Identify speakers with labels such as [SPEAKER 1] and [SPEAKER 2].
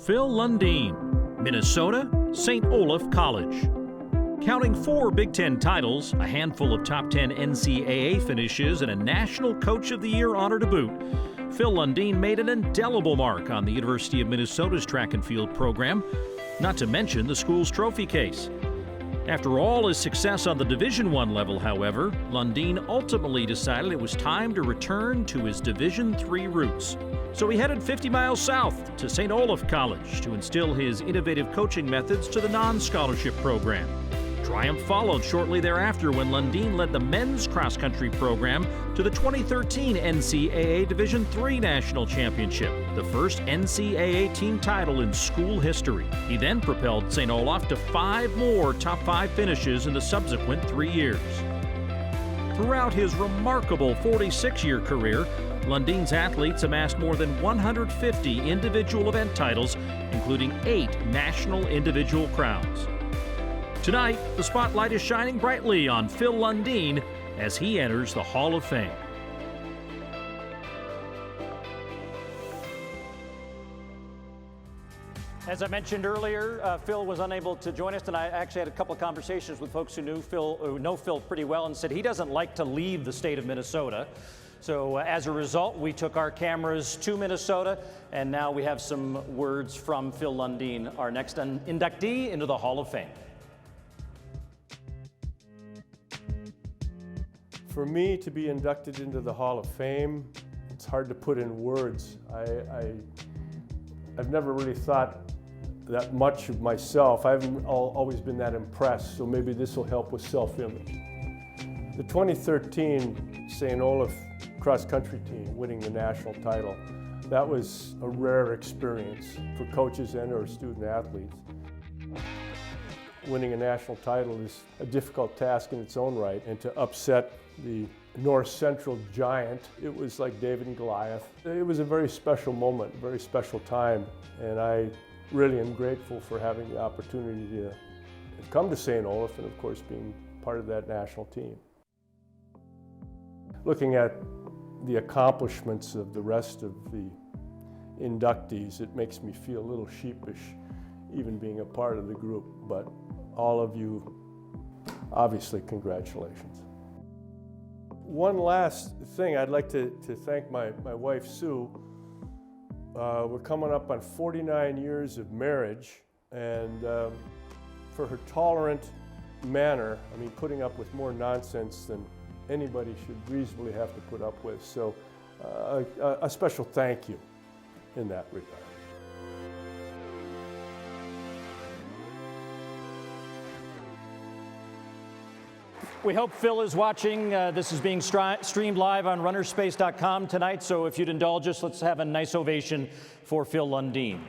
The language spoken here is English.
[SPEAKER 1] Phil Lundin, Minnesota, St. Olaf College. Counting 4 Big Ten titles, a handful of top 10 NCAA finishes, and a National Coach of the Year honor to boot, Phil Lundin made an indelible mark on the University of Minnesota's track and field program, not to mention the school's trophy case. After all his success on the Division I level, however, Lundin ultimately decided it was time to return to his Division III roots. So he headed 50 miles south to St. Olaf College to instill his innovative coaching methods to the non-scholarship program. Triumph followed shortly thereafter when Lundin led the men's cross-country program to the 2013 NCAA Division III National Championship, the first NCAA team title in school history. He then propelled St. Olaf to 5 more top 5 finishes in the subsequent 3 years. Throughout his remarkable 46-year career, Lundin's athletes amassed more than 150 individual event titles, including 8 national individual crowns. Tonight, the spotlight is shining brightly on Phil Lundin as he enters the Hall of Fame.
[SPEAKER 2] As I mentioned earlier, Phil was unable to join us, and I actually had a couple of conversations with folks who know Phil pretty well, and said he doesn't like to leave the state of Minnesota. So as a result, we took our cameras to Minnesota, and now we have some words from Phil Lundin, our next inductee into the Hall of Fame.
[SPEAKER 3] For me to be inducted into the Hall of Fame, it's hard to put in words. I've never really thought that much of myself. I haven't always been that impressed, so maybe this will help with self-image. The 2013 St. Olaf cross-country team winning the national title, that was a rare experience for coaches and our student athletes. Winning a national title is a difficult task in its own right, and to upset the North Central giant, it was like David and Goliath. It was a very special moment, a very special time, and I really am grateful for having the opportunity to come to St. Olaf and, of course, being part of that national team. Looking at the accomplishments of the rest of the inductees, it makes me feel a little sheepish even being a part of the group, but all of you, obviously, congratulations. One last thing, I'd like to thank my wife, Sue. We're coming up on 49 years of marriage, and for her tolerant manner, I mean, putting up with more nonsense than anybody should reasonably have to put up with. So a special thank you in that regard.
[SPEAKER 2] We hope Phil is watching. This is being streamed live on runnerspace.com tonight, so if you'd indulge us, let's have a nice ovation for Phil Lundin.